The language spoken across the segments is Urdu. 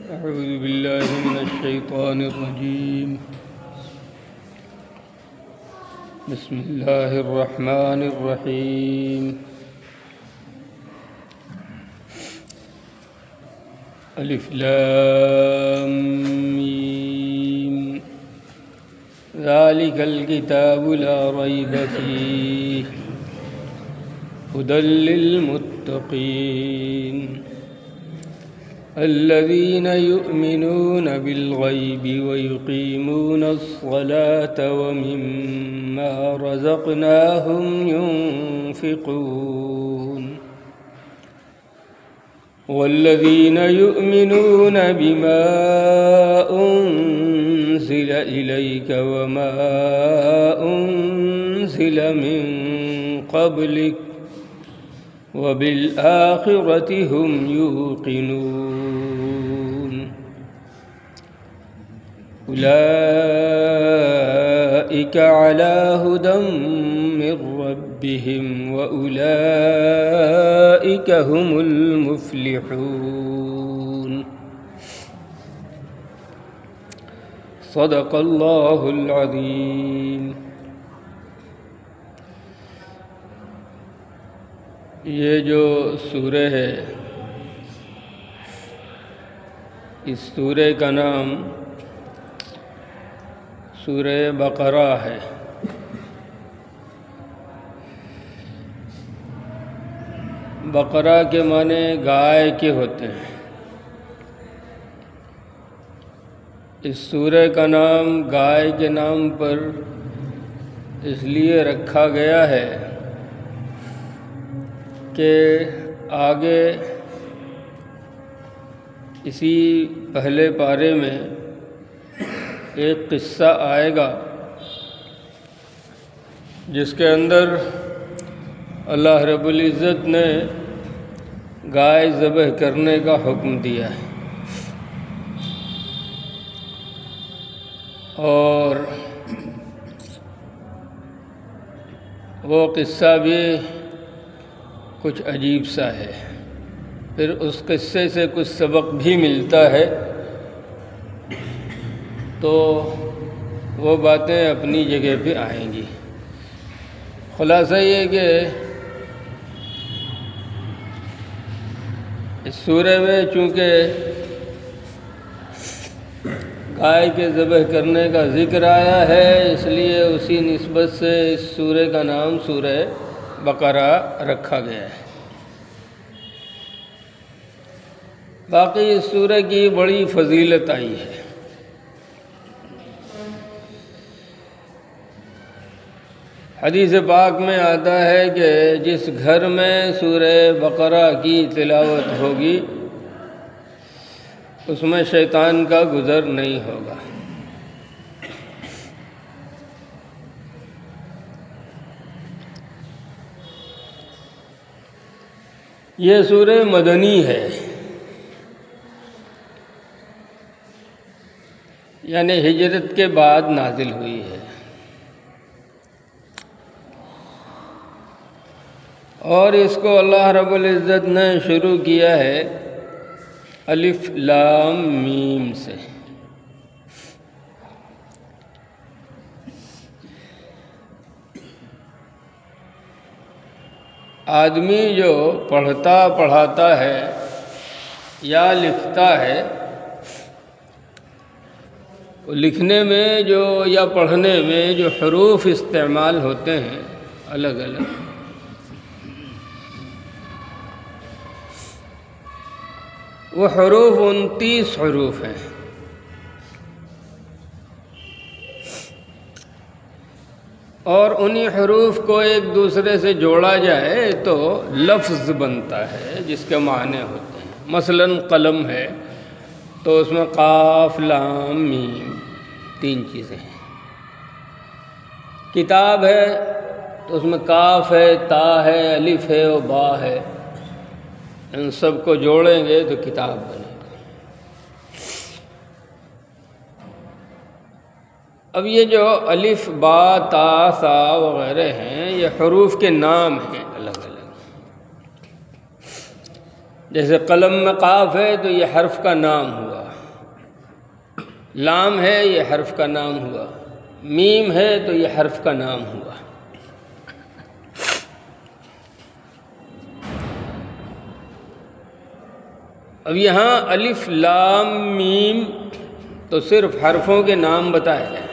أعوذ بالله من الشيطان الرجيم. بسم الله الرحمن الرحيم. ألف لام ميم. ذلك الكتاب لا ريب فيه هدى للمتقين الذين يؤمنون بالغيب ويقيمون الصلاة ومما رزقناهم ينفقون والذين يؤمنون بما أنزل إليك وما أنزل من قبلك وبالآخرة هم يوقنون أولئك على هدى من ربهم وأولئك هم المفلحون. صدق الله العظيم. یہ جو سورہ ہے، اس سورہ کا نام سورہ بقرہ ہے۔ بقرہ کے معنی گائے کے ہوتے ہیں۔ اس سورہ کا نام گائے کے نام پر اس لیے رکھا گیا ہے کہ آگے اسی پہلے پارے میں ایک قصہ آئے گا جس کے اندر اللہ رب العزت نے گائے ذبح کرنے کا حکم دیا ہے، اور وہ قصہ بھی کچھ عجیب سا ہے۔ پھر اس قصے سے کچھ سبق بھی ملتا ہے، تو وہ باتیں اپنی جگہ پہ آئیں گی۔ خلاصہ یہ کہ اس سورہ میں چونکہ گائے کے ذبح کرنے کا ذکر آیا ہے، اس لیے اسی نسبت سے اس سورہ کا نام سورہ بقرہ رکھا گیا ہے۔ باقی اس سورہ کی بڑی فضیلت آئی ہے۔ حدیث پاک میں آتا ہے کہ جس گھر میں سورہ بقرہ کی تلاوت ہوگی اس میں شیطان کا گزر نہیں ہوگا۔ یہ سورہ مدنی ہے، یعنی ہجرت کے بعد نازل ہوئی ہے، اور اس کو اللہ رب العزت نے شروع کیا ہے الف لام میم سے۔ آدمی جو پڑھتا پڑھاتا ہے یا لکھتا ہے، لکھنے میں جو یا پڑھنے میں جو حروف استعمال ہوتے ہیں الگ الگ، وہ حروف 29 حروف ہیں، اور انہی حروف کو ایک دوسرے سے جوڑا جائے تو لفظ بنتا ہے جس کے معنی ہوتے ہیں۔ مثلا قلم ہے تو اس میں قاف لام میم 3 چیزیں ہیں۔ کتاب ہے تو اس میں کاف ہے، تا ہے، الف ہے اور با ہے، ان سب کو جوڑیں گے تو کتاب بنے گی۔ اب یہ جو الف با تا سا وغیرہ ہیں، یہ حروف کے نام ہیں الگ الگ۔ جیسے قلم میں قاف ہے تو یہ حرف کا نام ہوا، لام ہے یہ حرف کا نام ہوا، میم ہے تو یہ حرف کا نام ہوا۔ اب یہاں الف لام میم تو صرف حرفوں کے نام بتائے جائیں۔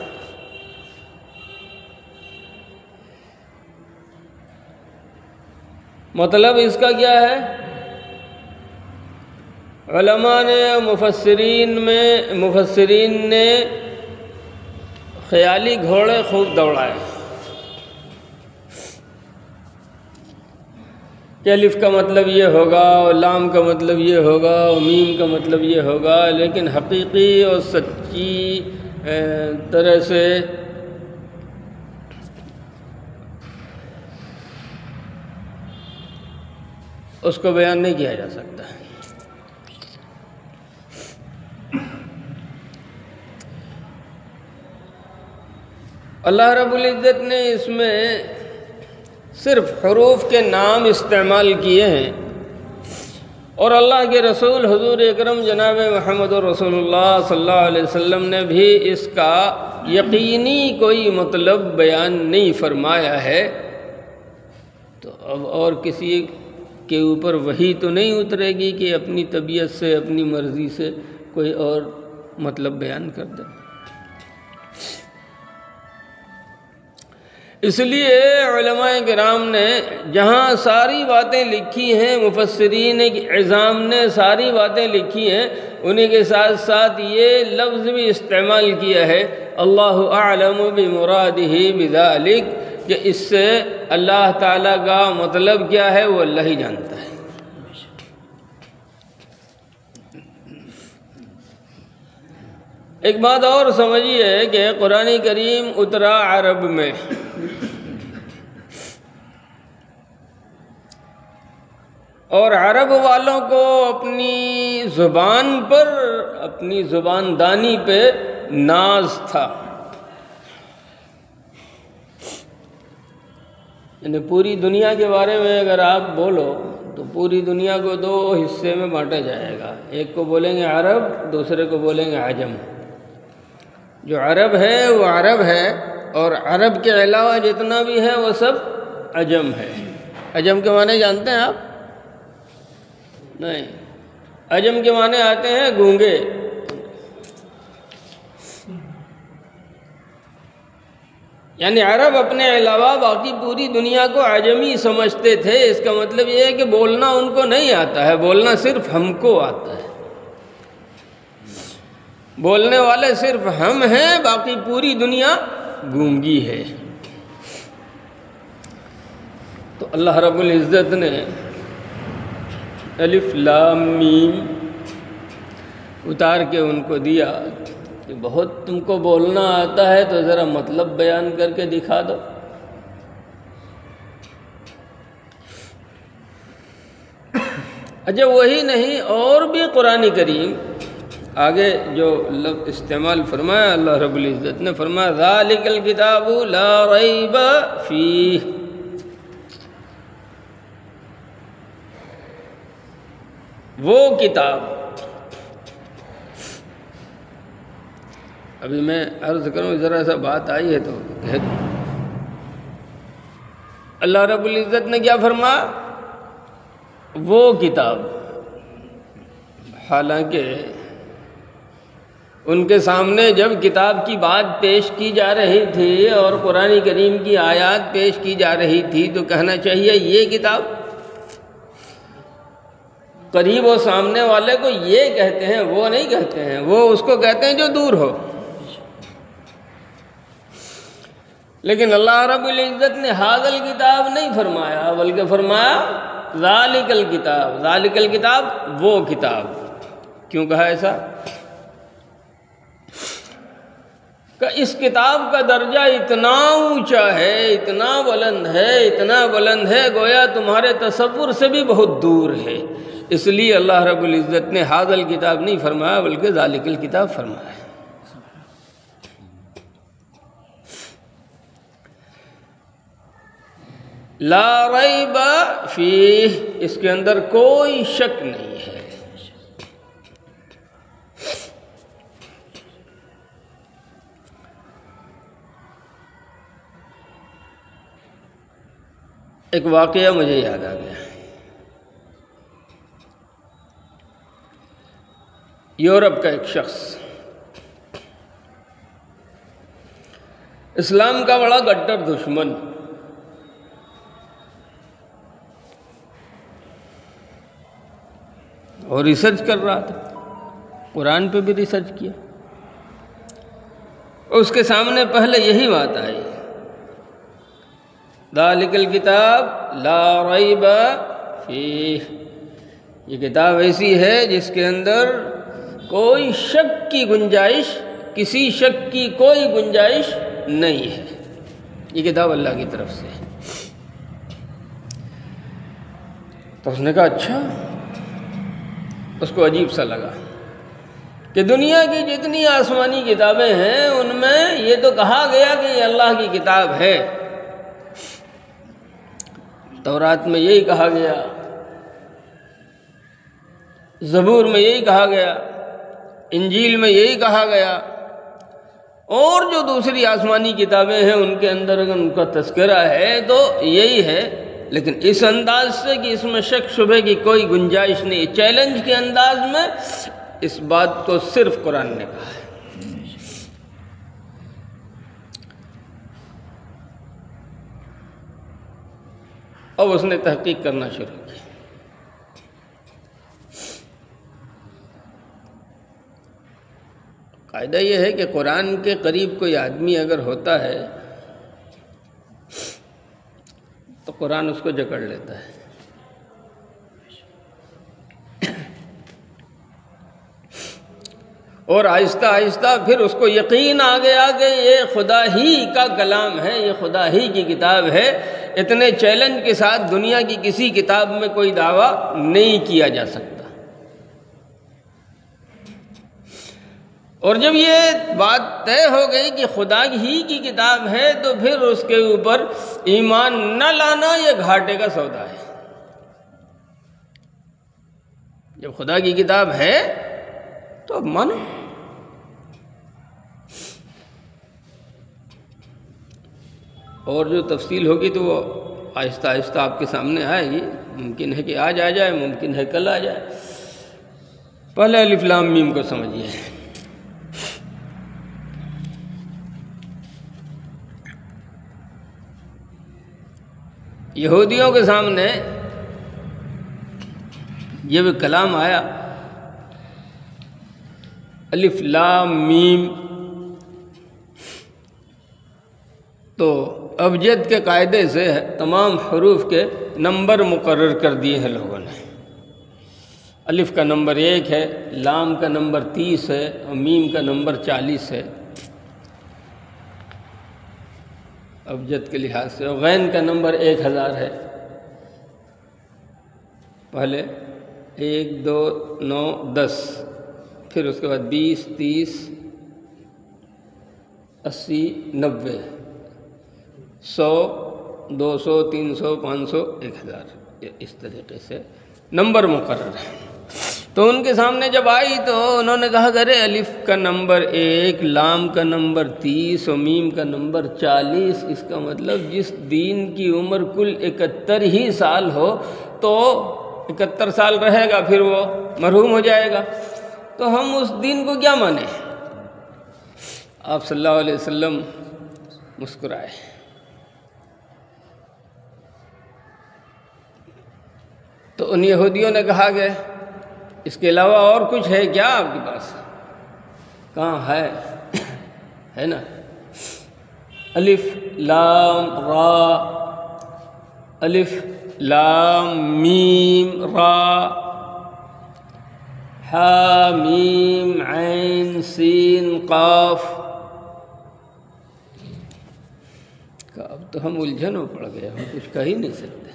مطلب اس کا کیا ہے؟ علماء نے مفسرین نے خیالی گھوڑے خوب دوڑائے کہ الف کا مطلب یہ ہوگا اور لام کا مطلب یہ ہوگا اور میم کا مطلب یہ ہوگا، لیکن حقیقی اور سچی طرح سے اس کو بیان نہیں کیا جا سکتا۔ اللہ رب العزت نے اس میں صرف حروف کے نام استعمال کیے ہیں، اور اللہ کے رسول حضور اکرم جناب محمد رسول اللہ صلی اللہ علیہ وسلم نے بھی اس کا یقینی کوئی مطلب بیان نہیں فرمایا ہے۔ تو اب اور کسی کے اوپر وحی تو نہیں اترے گی کہ اپنی طبیعت سے اپنی مرضی سے کوئی اور مطلب بیان کر دے۔ اس لیے علماء کرام نے جہاں ساری باتیں لکھی ہیں، مفسرین عظام نے ساری باتیں لکھی ہیں، انہی کے ساتھ ساتھ یہ لفظ بھی استعمال کیا ہے اللہ اعلم بمرادہ بذالک، کہ اس سے اللہ تعالیٰ کا مطلب کیا ہے وہ اللہ ہی جانتا ہے۔ ایک بات اور سمجھیے کہ قرآن کریم اترا عرب میں، اور عرب والوں کو اپنی زبان پر، اپنی زبان دانی پہ ناز تھا۔ یعنی پوری دنیا کے بارے میں اگر آپ بولو تو پوری دنیا کو دو حصے میں بانٹا جائے گا، ایک کو بولیں گے عرب، دوسرے کو بولیں گے عجم۔ جو عرب ہے وہ عرب ہے، اور عرب کے علاوہ جتنا بھی ہے وہ سب عجم ہے۔ عجم کے معنی جانتے ہیں آپ؟ نہیں، عجم کے معنی آتے ہیں گونگے۔ یعنی عرب اپنے علاوہ باقی پوری دنیا کو عجمی سمجھتے تھے۔ اس کا مطلب یہ ہے کہ بولنا ان کو نہیں آتا ہے، بولنا صرف ہم کو آتا ہے، بولنے والے صرف ہم ہیں، باقی پوری دنیا گونگی ہے۔ تو اللہ رب العزت نے الف لام میم اتار کے ان کو دیا کہ بہت تم کو بولنا آتا ہے تو ذرا مطلب بیان کر کے دکھا دو۔ اچھا وہی نہیں، اور بھی قرآن کریم آگے جو لفظ استعمال فرمایا اللہ رب العزت نے، فرمایا ذالک الکتاب لا ریب فیہ، وہ کتاب۔ ابھی میں عرض کروں، ذرا سا بات آئی ہے تو کہہ دوں۔ اللہ رب العزت نے کیا فرمایا؟ وہ کتاب۔ حالانکہ ان کے سامنے جب کتاب کی بات پیش کی جا رہی تھی اور قرآن کریم کی آیات پیش کی جا رہی تھی تو کہنا چاہیے یہ کتاب۔ قریب و سامنے والے کو یہ کہتے ہیں، وہ نہیں کہتے ہیں، وہ اس کو کہتے ہیں جو دور ہو۔ لیکن اللہ رب العزت نے ھذا الکتاب نہیں فرمایا، بلکہ فرمایا ذالک الکتاب۔ ذالک الکتاب، وہ کتاب۔ کیوں کہا ایسا؟ کہ اس کتاب کا درجہ اتنا اونچا ہے، اتنا بلند ہے، گویا تمہارے تصور سے بھی بہت دور ہے۔ اس لیے اللہ رب العزت نے ھذا الکتاب نہیں فرمایا بلکہ ذالک الکتاب فرمایا ہے۔ لا ریب فیہ، اس کے اندر کوئی شک نہیں ہے۔ ایک واقعہ مجھے یاد آ گیا۔ یورپ کا ایک شخص اسلام کا بڑا گڈر دشمن، اور ریسرچ کر رہا تھا، قرآن پہ بھی ریسرچ کیا۔ اس کے سامنے پہلے یہی بات آئی، ذالک الکتاب لا ریب فیہ، یہ کتاب ایسی ہے جس کے اندر کوئی شک کی گنجائش، کسی شک کی کوئی گنجائش نہیں ہے، یہ کتاب اللہ کی طرف سے ہے۔ تو اس نے کہا اچھا، اس کو عجیب سا لگا کہ دنیا کی جتنی آسمانی کتابیں ہیں ان میں یہ تو کہا گیا کہ یہ اللہ کی کتاب ہے، تورات میں یہی کہا گیا، زبور میں یہی کہا گیا، انجیل میں یہی کہا گیا، اور جو دوسری آسمانی کتابیں ہیں ان کے اندر اگر ان کا تذکرہ ہے تو یہی ہے، لیکن اس انداز سے کہ اس میں شک شبہ کی کوئی گنجائش نہیں، چیلنج کے انداز میں اس بات کو صرف قرآن نے کہا ہے۔ اب اس نے تحقیق کرنا شروع کی۔ قاعدہ یہ ہے کہ قرآن کے قریب کوئی آدمی اگر ہوتا ہے تو قرآن اس کو جکڑ لیتا ہے۔ اور آہستہ آہستہ پھر اس کو یقین آ گیا کہ یہ خدا ہی کا کلام ہے، یہ خدا ہی کی کتاب ہے، اتنے چیلنج کے ساتھ دنیا کی کسی کتاب میں کوئی دعویٰ نہیں کیا جا سکتا۔ اور جب یہ بات طے ہو گئی کہ خدا ہی کی کتاب ہے تو پھر اس کے اوپر ایمان نہ لانا یہ گھاٹے کا سودا ہے۔ جب خدا کی کتاب ہے تو مانو۔ اور جو تفصیل ہوگی تو وہ آہستہ آہستہ آپ کے سامنے آئے گی، ممکن ہے کہ آج آ جائے، ممکن ہے کل آ جائے۔ پہلے الف لام میم کو سمجھیے۔ یہودیوں کے سامنے یہ کلام آیا الف لام میم، تو ابجد کے قاعدے سے تمام حروف کے نمبر مقرر کر دیے ہیں لوگوں نے۔ الف کا نمبر 1 ہے، لام کا نمبر 30 ہے، اور میم کا نمبر 40 ہے ابجد کے لحاظ سے، اور غین کا نمبر 1000 ہے۔ پہلے 1 2 9 10، پھر اس کے بعد 20 30 80 90 100 200 300 500 1000، اس طریقے سے نمبر مقرر ہے۔ تو ان کے سامنے جب آئی تو انہوں نے کہا کہ الف کا نمبر 1، لام کا نمبر 30 اور میم کا نمبر 40، اس کا مطلب جس دین کی عمر کل 71 ہی سال ہو تو 71 سال رہے گا، پھر وہ مرحوم ہو جائے گا، تو ہم اس دین کو کیا مانیں؟ آپ صلی اللہ علیہ وسلم مسکرائے۔ تو ان یہودیوں نے کہا کہ اس کے علاوہ اور کچھ ہے کیا آپ کے پاس؟ کہاں ہے نا، الف لام را، الف لام میم را، حا میم عین سین قاف۔ اب تو ہم الجھن میں پڑ گئے، ہم کچھ کہہ ہی نہیں سکتے۔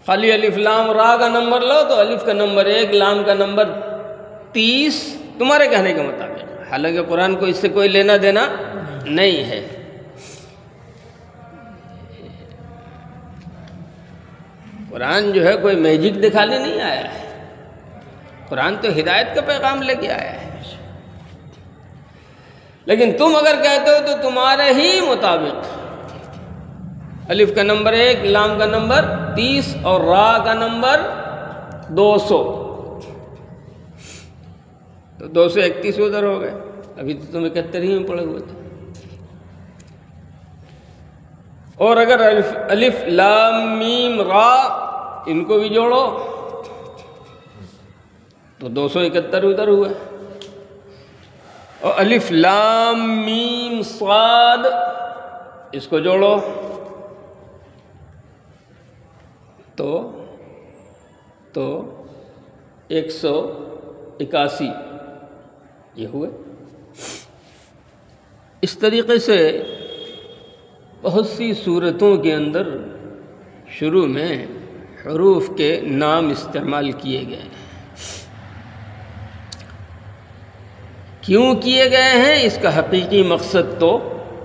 خالی الف لام را کا نمبر لو تو الف کا نمبر 1، لام کا نمبر 30 تمہارے کہنے کے مطابق، حالانکہ قرآن کو اس سے کوئی لینا دینا نہیں ہے۔ قرآن جو ہے کوئی میجک دکھانے نہیں آیا ہے، قرآن تو ہدایت کا پیغام لے کے آیا ہے۔ لیکن تم اگر کہتے ہو تو تمہارے ہی مطابق الف کا نمبر 1، لام کا نمبر 30 اور را کا نمبر 200، تو 231 ادھر ہو گئے، ابھی تو تم 71 ہی میں پڑے ہوئے تھے۔ اور اگر الف لام میم را ان کو بھی جوڑو تو 271 ادھر ہوئے، اور الف لام میم صاد اس کو جوڑو تو 181 یہ ہوئے۔ اس طریقے سے بہت سی صورتوں کے اندر شروع میں حروف کے نام استعمال کیے گئے ہیں۔ کیوں کیے گئے ہیں اس کا حقیقی مقصد تو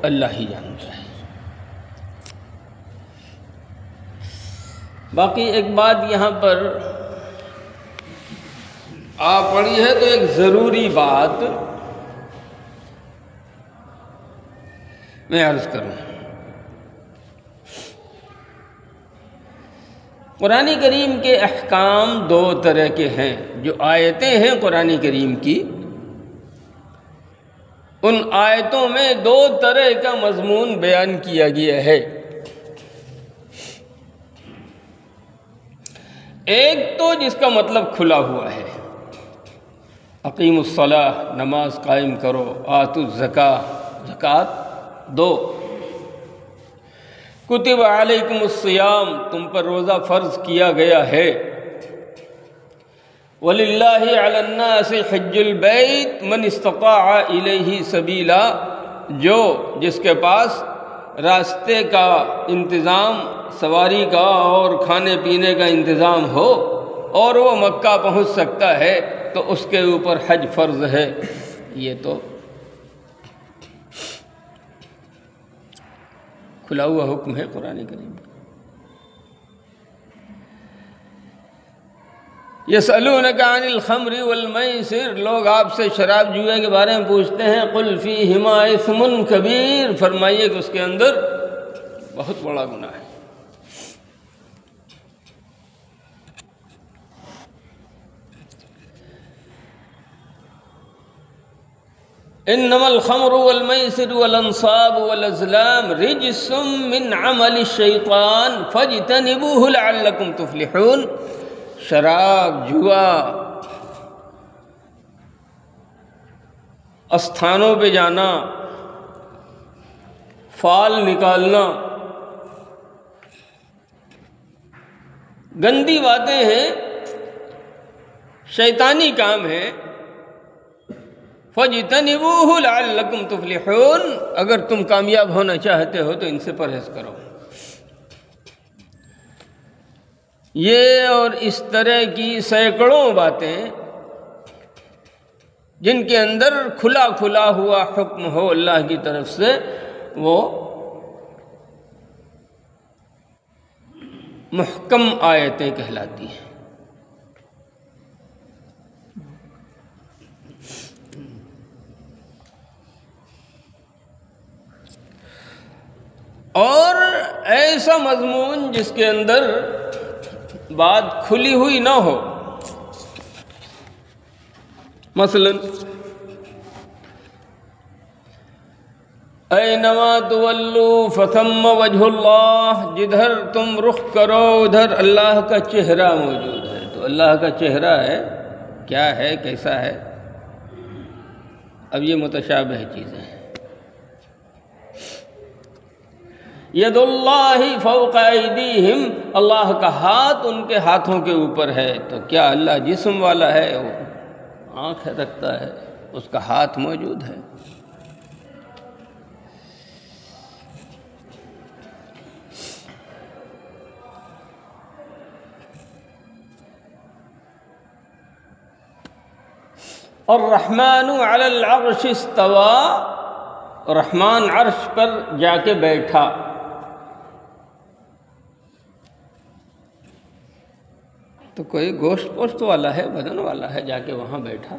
اللہ ہی جانتا ہے۔ باقی ایک بات یہاں پر آپ پڑھی ہے تو ایک ضروری بات میں عرض کروں۔ قرآن کریم کے احکام دو طرح کے ہیں۔ جو آیتیں ہیں قرآن کریم کی، ان آیتوں میں دو طرح کا مضمون بیان کیا گیا ہے۔ ایک تو جس کا مطلب کھلا ہوا ہے، اقیم الصلاۃ، نماز قائم کرو، آتوا الزکاۃ، زکوٰۃ دو، کتب علیکم الصیام، تم پر روزہ فرض کیا گیا ہے، وَلِلَّهِ عَلَى النَّاسِ حِجُّ الْبَيْتِ مَنِ اسْتَطَاعَ إِلَيْهِ سَبِيلًا، جس کے پاس راستے کا انتظام، سواری کا اور کھانے پینے کا انتظام ہو اور وہ مکہ پہنچ سکتا ہے تو اس کے اوپر حج فرض ہے۔ یہ تو کھلا ہوا حکم ہے قرآن کریم کا۔ یسألونک عن الخمر والمیسر، لوگ آپ سے شراب جوئے کے بارے میں پوچھتے ہیں، قل فیہما اثم کبیر، فرمائیے کہ اس کے اندر بہت بڑا گناہ ہے۔ انما الخمر والمیسر والانصاب والازلام رجس من عمل الشیطان فاجتنبوه لعلکم تفلحون۔ شراب، جوا، استھانوں پہ جانا، فال نکالنا، گندی باتیں ہیں، شیطانی کام ہے۔ فَاجْتَنِبُوهُ لَعَلَّكُمْ تُفْلِحُونَ، اگر تم کامیاب ہونا چاہتے ہو تو ان سے پرہیز کرو۔ یہ اور اس طرح کی سینکڑوں باتیں جن کے اندر کھلا کھلا ہوا حکم ہو اللہ کی طرف سے، وہ محکم آیتیں کہلاتی ہیں۔ اور ایسا مضمون جس کے اندر بات کھلی ہوئی نہ ہو، مثلا اینما تولوا فثم وجہ اللہ، جدھر تم رخ کرو ادھر اللہ کا چہرہ موجود ہے۔ تو اللہ کا چہرہ ہے، کیا ہے، کیسا ہے؟ اب یہ متشابہ چیزیں ہیں۔ ید اللہ فوق ایدیہم، اللہ کا ہاتھ ان کے ہاتھوں کے اوپر ہے۔ تو کیا اللہ جسم والا ہے؟ وہ آنکھ رکھتا ہے، اس کا ہاتھ موجود ہے۔ الرحمن علی العرش استوى، رحمان عرش پر جا کے بیٹھا۔ تو کوئی گوشت پوشت والا ہے، بدن والا ہے، جا کے وہاں بیٹھا۔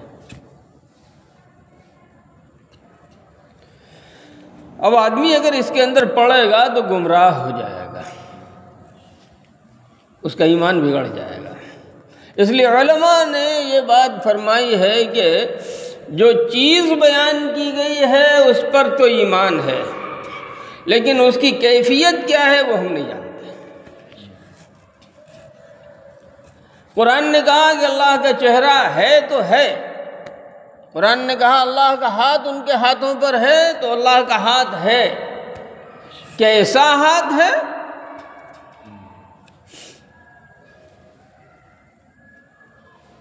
اب آدمی اگر اس کے اندر پڑے گا تو گمراہ ہو جائے گا، اس کا ایمان بگڑ جائے گا۔ اس لیے علماء نے یہ بات فرمائی ہے کہ جو چیز بیان کی گئی ہے اس پر تو ایمان ہے، لیکن اس کی کیفیت کیا ہے وہ ہم نہیں جانتے۔ قرآن نے کہا کہ اللہ کا چہرہ ہے تو ہے، قرآن نے کہا اللہ کا ہاتھ ان کے ہاتھوں پر ہے تو اللہ کا ہاتھ ہے، کیسا ہاتھ ہے؟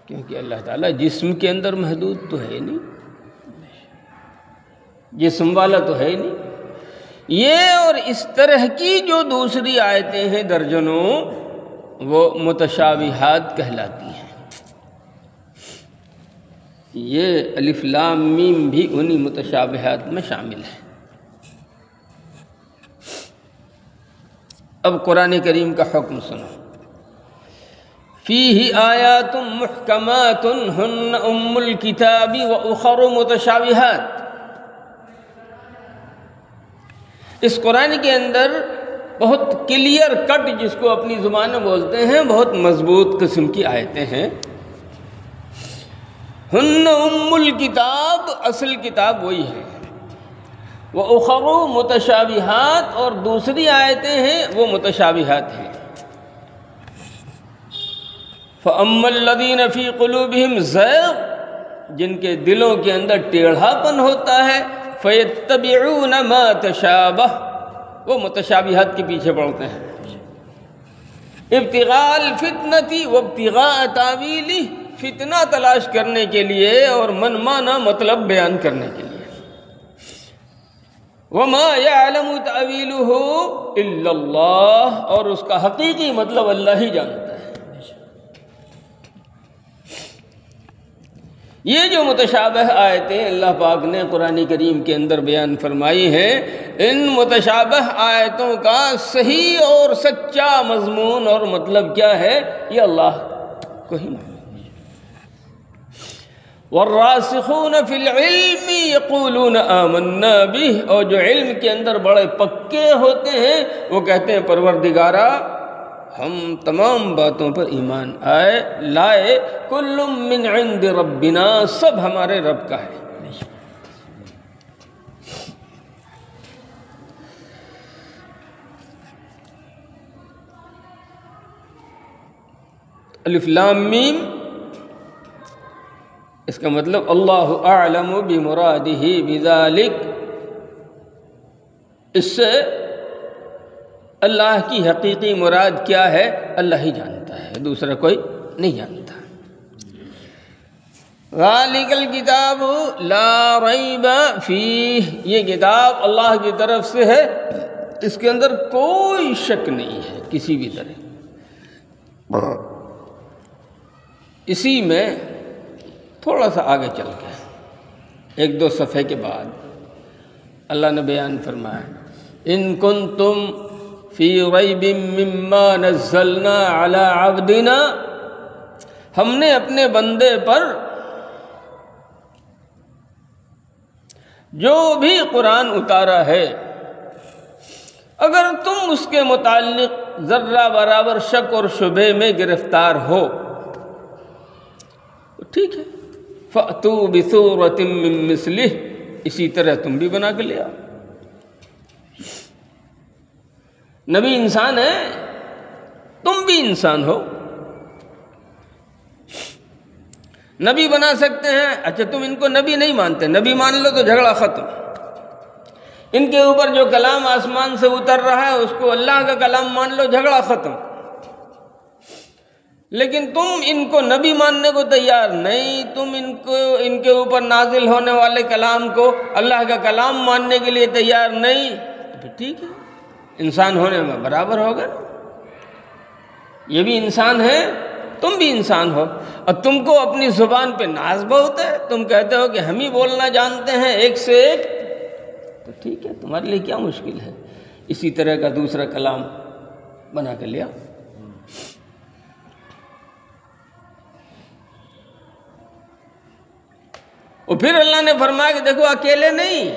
کیونکہ اللہ تعالیٰ جسم کے اندر محدود تو ہے نہیں، جسم والا تو ہے نہیں۔ یہ اور اس طرح کی جو دوسری آیتیں ہیں درجنوں، وہ متشابہات کہلاتی ہیں۔ یہ الف لام میم بھی انہی متشابہات میں شامل ہے۔ اب قرآن کریم کا حکم سنو، فیہ آیات محکمات ہن ام الکتاب واخر متشابہات۔ اس قرآن کے اندر بہت کلیئر کٹ، جس کو اپنی زبان میں بولتے ہیں، بہت مضبوط قسم کی آیتیں ہیں۔ ہن ام الکتاب، اصل کتاب وہی ہے، وَأُخَرُ متشابہات، اور دوسری آیتیں ہیں وہ متشابہات ہیں۔ فَأَمَّا الَّذِينَ فِي قُلُوبِهِمْ زَيْغٌ، جن کے دلوں کے اندر ٹیڑھا پن ہوتا ہے، فَيَتَّبِعُونَ مَا تَشَابَهَ، وہ متشابہات کے پیچھے پڑتے ہیں، ابتغاء الفتنة وابتغاء تاویلہ، فتنہ تلاش کرنے کے لیے اور منمانا مطلب بیان کرنے کے لیے۔ وَمَا يَعْلَمُ تَأْوِيلُهُ إِلَّا اللَّهُ، اور اس کا حقیقی مطلب اللہ ہی جانتا ہے۔ یہ جو متشابہ آیتیں اللہ پاک نے قرآن کریم کے اندر بیان فرمائی ہیں، ان متشابہ آیتوں کا صحیح اور سچا مضمون اور مطلب کیا ہے، یہ اللہ کو ہی معلوم۔ والراسخون فی العلم یقولون آمنا بہ، اور جو علم کے اندر بڑے پکے ہوتے ہیں وہ کہتے ہیں پروردگارا ہم تمام باتوں پر ایمان لائے، کل من عند ربنا، سب ہمارے رب کا ہے۔ الف لام میم، اس کا مطلب اللہ اعلم بمرادہ بذالک، اس سے اللہ کی حقیقی مراد کیا ہے اللہ ہی جانتا ہے، دوسرا کوئی نہیں جانتا۔ ذالک الکتاب لا ریب فیہ، یہ کتاب اللہ کی طرف سے ہے، اس کے اندر کوئی شک نہیں ہے کسی بھی طرح۔ اسی میں تھوڑا سا آگے چل کے 1-2 صفحے کے بعد اللہ نے بیان فرمایا، ان کنتم فی ریب مما نزلنا علی عبدنا، ہم نے اپنے بندے پر جو بھی قرآن اتارا ہے، اگر تم اس کے متعلق ذرہ برابر شک اور شبہ میں گرفتار ہو تو ٹھیک ہے، فَأْتُوا بِسُورَةٍ مِّن مِّثْلِهِ، اسی طرح تم بھی بنا کے لے آؤ۔ نبی انسان ہے، تم بھی انسان ہو، نبی بنا سکتے ہیں۔ اچھا تم ان کو نبی نہیں مانتے، نبی مان لو تو جھگڑا ختم۔ ان کے اوپر جو کلام آسمان سے اتر رہا ہے اس کو اللہ کا کلام مان لو، جھگڑا ختم۔ لیکن تم ان کو نبی ماننے کو تیار نہیں، تم ان کے اوپر نازل ہونے والے کلام کو اللہ کا کلام ماننے کے لیے تیار نہیں، تو ٹھیک ہے، انسان ہونے میں برابر ہوگا۔ یہ بھی انسان ہے، تم بھی انسان ہو، اور تم کو اپنی زبان پہ ناز بہت ہے، تم کہتے ہو کہ ہم ہی بولنا جانتے ہیں ایک سے ایک، تو ٹھیک ہے، تمہارے لیے کیا مشکل ہے، اسی طرح کا دوسرا کلام بنا کے لیا۔ اور پھر اللہ نے فرمایا کہ دیکھو اکیلے نہیں،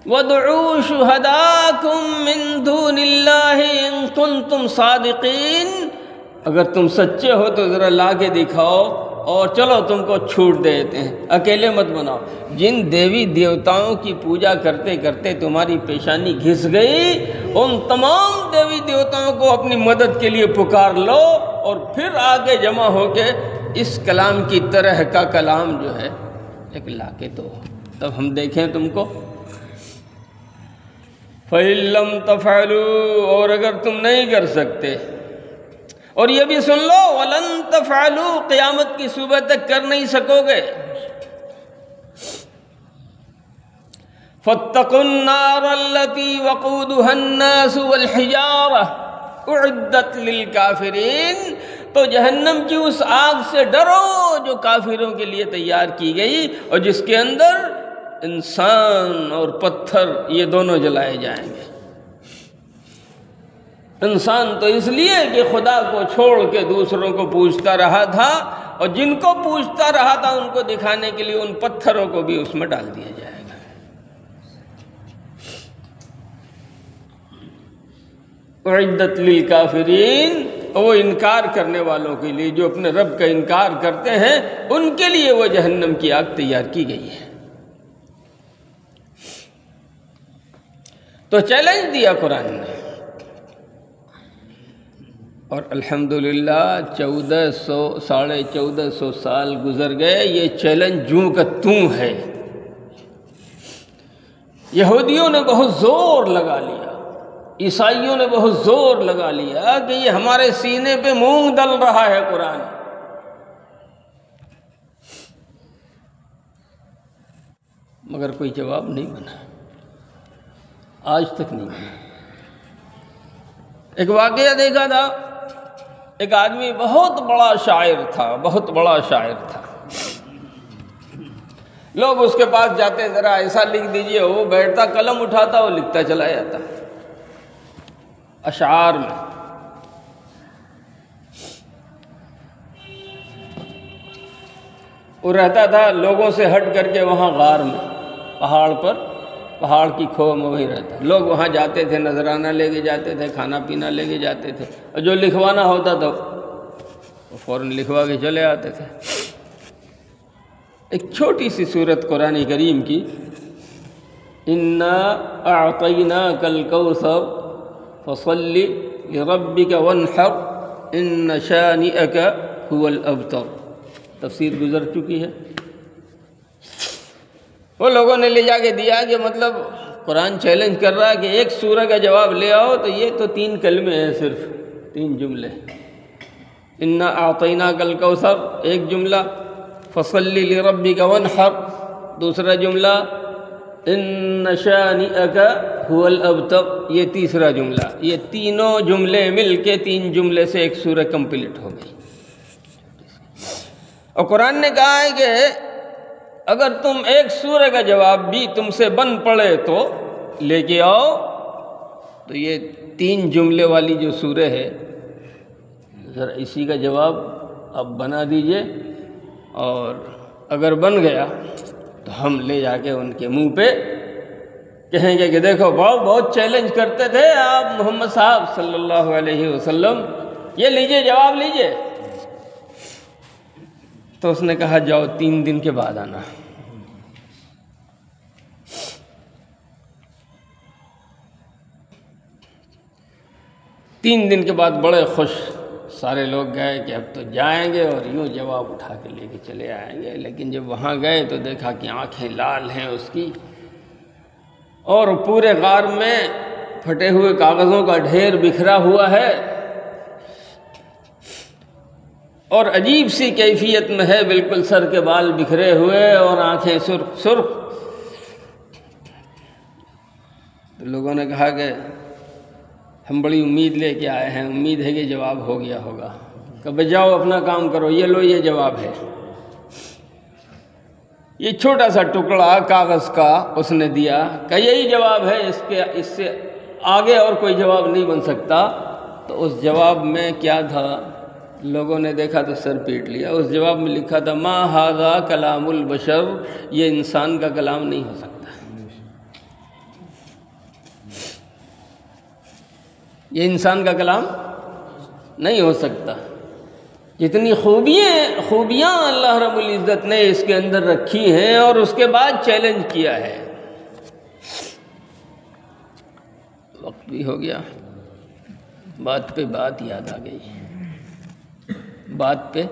وَادْعُوا شُهَدَاءَكُم مِّن دُونِ اللَّهِ إِن كُنتُمْ صَادِقِينَ، اگر تم سچے ہو تو ذرا لا کے دکھاؤ، اور چلو تم کو چھوٹ دیتے ہیں، اکیلے مت بناؤ۔ جن دیوی دیوتاؤں کی پوجا کرتے کرتے تمہاری پیشانی گھس گئی، ان تمام دیوی دیوتاؤں کو اپنی مدد کے لیے پکار لو، اور پھر آگے جمع ہو کے اس کلام کی طرح کا کلام جو ہے ایک لا کے دو، تب ہم دیکھیں تم کو۔ فَإِن لَّمْ تَفْعَلُوا، اور اگر تم نہیں کر سکتے، اور یہ بھی سن لو وَلَن تَفْعَلُوا، قیامت کی صبح تک کر نہیں سکو گے۔ فَاتَّقُوا النَّارَ الَّتِي وَقُودُهَا النَّاسُ وَالْحِجَارَةُ أُعِدَّتْ لِلْكَافِرِينَ، تو جہنم کی اس آگ سے ڈرو جو کافروں کے لیے تیار کی گئی، اور جس کے اندر انسان اور پتھر یہ دونوں جلائے جائیں گے۔ انسان تو اس لیے کہ خدا کو چھوڑ کے دوسروں کو پوجتا رہا تھا، اور جن کو پوجتا رہا تھا ان کو دکھانے کے لیے ان پتھروں کو بھی اس میں ڈال دیا جائے گا۔ اعدت للکافرین، وہ انکار کرنے والوں کے لیے جو اپنے رب کا انکار کرتے ہیں، ان کے لیے وہ جہنم کی آگ تیار کی گئی ہے۔ تو چیلنج دیا قرآن نے، اور الحمدللہ 1450 سال گزر گئے، یہ چیلنج جوں کا توں ہے۔ یہودیوں نے بہت زور لگا لیا، عیسائیوں نے بہت زور لگا لیا کہ یہ ہمارے سینے پہ مونگ ڈل رہا ہے قرآن، مگر کوئی جواب نہیں بنا، آج تک نہیں بنا۔ ایک واقعہ دیکھا تھا، ایک آدمی بہت بڑا شاعر تھا، بہت بڑا شاعر تھا، لوگ اس کے پاس جاتے، ذرا ایسا لکھ دیجئے، وہ بیٹھتا، قلم اٹھاتا، وہ لکھتا چلا جاتا اشعار میں۔ وہ رہتا تھا لوگوں سے ہٹ کر کے وہاں غار میں، پہاڑ پر، پہاڑ کی کھو میں وہی رہتا۔ لوگ وہاں جاتے تھے، نذرانہ لے کے جاتے تھے، کھانا پینا لے کے جاتے تھے، اور جو لکھوانا ہوتا تھا وہ فوراً لکھوا کے چلے آتے تھے۔ ایک چھوٹی سی سورت قرآن کریم کی، اِنَّا أَعْطَيْنَاكَ الْكَوْثَرَ فَصَلِّ لِرَبِّكَ وَانْحَرْ إِنَّ شَانِئَكَ هُوَ الْأَبْتَرُ، تفسیر گزر چکی ہے۔ وہ لوگوں نے لے جا کے دیا کہ مطلب قرآن چیلنج کر رہا ہے کہ ایک سورہ کا جواب لے آؤ، تو یہ تو 3 کلمے ہیں، صرف 3 جملے۔ اِنَّا أَعْطَيْنَاكَ الْكَوْثَرَ ایک جملہ، فَصَلِّ لِرَبِّكَ وَانْحَرْ دوسرا جملہ، إِنَّ شَانِئَكَ هُوَ الْأَبْتَرُ یہ تیسرا جملہ۔ یہ تینوں جملے مل کے 3 جملے سے ایک سورہ کمپلیٹ ہو گئی۔ اور قرآن نے کہا ہے کہ اگر تم ایک سورہ کا جواب بھی تم سے بن پڑے تو لے کے آؤ، تو یہ 3 جملے والی جو سورہ ہے، ذرا اسی کا جواب آپ بنا دیجئے، اور اگر بن گیا تو ہم لے جا کے ان کے منہ پہ کہیں گے کہ دیکھو بہت چیلنج کرتے تھے آپ محمد صاحب صلی اللہ علیہ وسلم، یہ لیجئے جواب لیجئے۔ تو اس نے کہا جاؤ 3 دن کے بعد آنا۔ 3 دن کے بعد بڑے خوش سارے لوگ گئے کہ اب تو جائیں گے اور یوں جواب اٹھا کے لے کے چلے آئیں گے، لیکن جب وہاں گئے تو دیکھا کہ آنکھیں لال ہیں اس کی، اور پورے غار میں پھٹے ہوئے کاغذوں کا ڈھیر بکھرا ہوا ہے، اور عجیب سی کیفیت میں ہے، بالکل سر کے بال بکھرے ہوئے اور آنکھیں سرخ سرخ۔ تو لوگوں نے کہا کہ ہم بڑی امید لے کے آئے ہیں، امید ہے کہ جواب ہو گیا ہوگا، کہ بجاؤ اپنا کام کرو، یہ لو یہ جواب ہے۔ یہ چھوٹا سا ٹکڑا کاغذ کا اس نے دیا کہ یہی جواب ہے، اس سے آگے اور کوئی جواب نہیں بن سکتا۔ تو اس جواب میں کیا تھا، لوگوں نے دیکھا تو سر پیٹ لیا۔ اس جواب میں لکھا تھا ما ھذا کلام البشر، یہ انسان کا کلام نہیں ہو سکتا۔ یہ انسان کا کلام نہیں ہو سکتا۔ جتنی خوبیاں اللہ رب العزت نے اس کے اندر رکھی ہیں اور اس کے بعد چیلنج کیا ہے۔ وقت بھی ہو گیا، بات پہ بات یاد آ گئی، بات پہ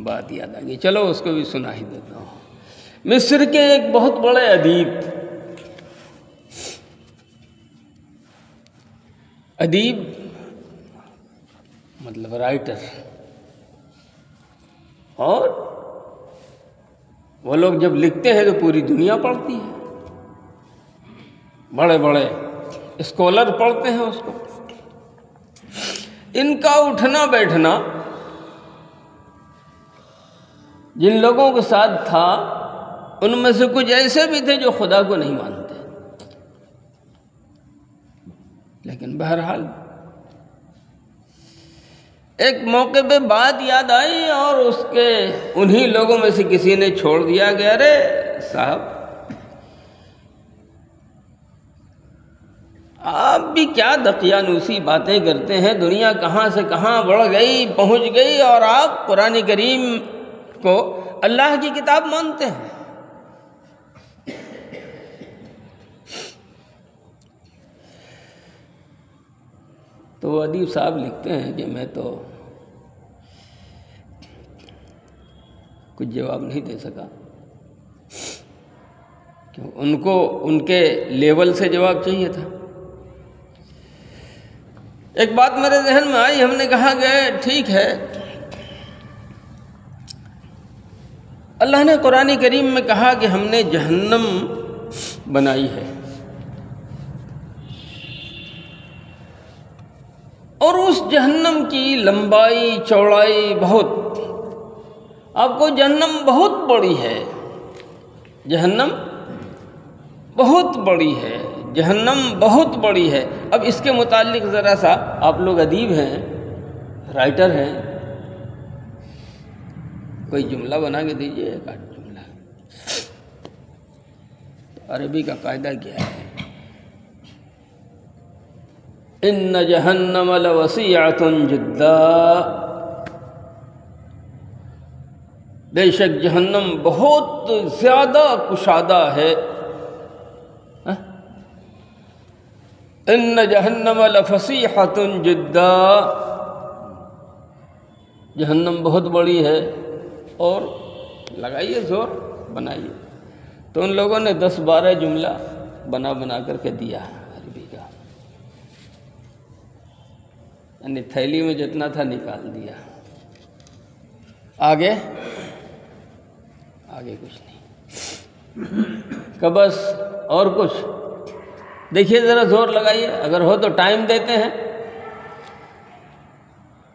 بات یاد آ گئی، چلو اس کو بھی سنا ہی دیتا ہوں۔ مصر کے ایک بہت بڑے ادیب مطلب رائٹر، اور وہ لوگ جب لکھتے ہیں تو پوری دنیا پڑھتی ہے، بڑے بڑے اسکالر پڑھتے ہیں اس کو۔ ان کا اٹھنا بیٹھنا جن لوگوں کے ساتھ تھا ان میں سے کچھ ایسے بھی تھے جو خدا کو نہیں مانتے، لیکن بہرحال ایک موقع پہ بات یاد آئی اور اس کے انہی لوگوں میں سے کسی نے چھوڑ دیا کہ ارے صاحب آپ بھی کیا دقیانوسی باتیں کرتے ہیں، دنیا کہاں سے کہاں بڑھ گئی پہنچ گئی، اور آپ قرآن کریم کو اللہ کی کتاب مانتے ہیں۔ تو وہ ادیب صاحب لکھتے ہیں کہ میں تو کچھ جواب نہیں دے سکا، کیوں ان کو ان کے لیول سے جواب چاہیے تھا۔ ایک بات میرے ذہن میں آئی، ہم نے کہا کہ ٹھیک ہے، اللہ نے قرآن کریم میں کہا کہ ہم نے جہنم بنائی ہے، اور اس جہنم کی لمبائی چوڑائی بہت، آپ کو جہنم بہت بڑی ہے، جہنم بہت بڑی ہے، جہنم بہت بڑی ہے۔ اب اس کے متعلق ذرا سا، آپ لوگ ادیب ہیں، رائٹر ہیں، کوئی جملہ بنا کے دیجئے، ایک آدھ جملہ۔ عربی کا قاعدہ کیا ہے؟ ان جہنم لوسیعۃ جدا، بے شک جہنم بہت زیادہ کشادہ ہے۔ ان جہنم لفسیحۃ جدا، جہنم بہت بڑی ہے، اور لگائیے زور، بنائیے۔ تو ان لوگوں نے 10-12 جملہ بنا کر کے دیا عربی کا، یعنی تھیلی میں جتنا تھا نکال دیا، آگے کچھ نہیں، کہ بس اور کچھ دیکھیے، ذرا زور لگائیے، اگر ہو تو ٹائم دیتے ہیں،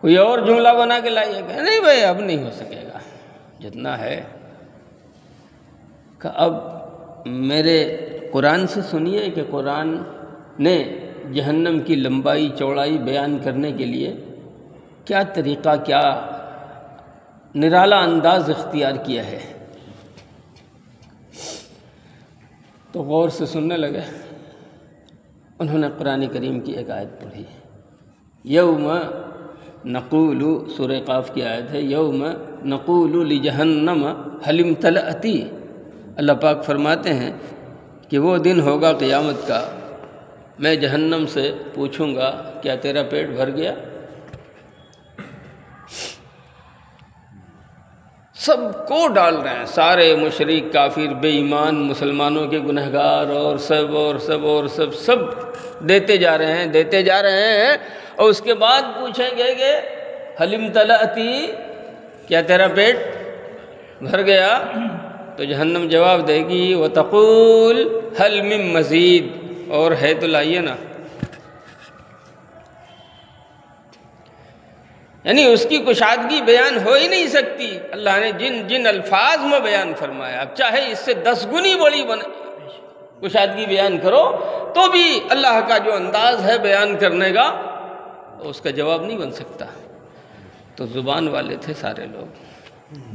کوئی اور جملہ بنا کے لائیے کہ نہیں بھائی اب نہیں ہو سکے گا، جتنا ہے کہ اب میرے قرآن سے سنیے کہ قرآن نے جہنم کی لمبائی چوڑائی بیان کرنے کے لیے کیا طریقہ، کیا نرالا انداز اختیار کیا ہے۔ تو غور سے سننے لگے، انہوں نے قرآن کریم کی ایک آیت پڑھی، یوم نقول، سورہ قاف کی آیت ہے، یوم نقول لجہنم هل امتلأت۔ اللہ پاک فرماتے ہیں کہ وہ دن ہوگا قیامت کا، میں جہنم سے پوچھوں گا کیا تیرا پیٹ بھر گیا؟ سب کو ڈال رہے ہیں، سارے مشرک، کافر، بے ایمان، مسلمانوں کے گنہگار، اور سب دیتے جا رہے ہیں، اور اس کے بعد پوچھیں گے کہ هل امتلأت، کیا تیرا پیٹ بھر گیا؟ تو جہنم جواب دے گی وتقول هل من مزید، اور ہے تو لائیے نا۔ یعنی اس کی کشادگی بیان ہو ہی نہیں سکتی، اللہ نے جن الفاظ میں بیان فرمایا، اب چاہے اس سے 10 گنی بڑی کشادگی بیان کرو تو بھی اللہ کا جو انداز ہے بیان کرنے کا اس کا جواب نہیں بن سکتا۔ تو زبان والے تھے سارے لوگ،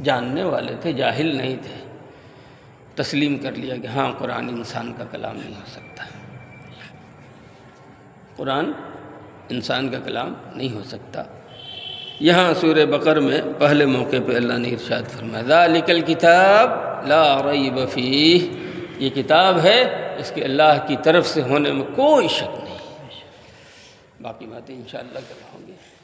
جاننے والے تھے، جاہل نہیں تھے، تسلیم کر لیا کہ ہاں قرآن انسان کا کلام نہیں ہو سکتا، قرآن انسان کا کلام نہیں ہو سکتا۔ یہاں سورہ بقرہ میں پہلے موقع پہ اللہ نے ارشاد فرمایا ذالک الکتاب لا ریب فیہ، یہ کتاب ہے اس کے اللہ کی طرف سے ہونے میں کوئی شک نہیں۔ باقی باتیں انشاءاللہ کل ہوں گے۔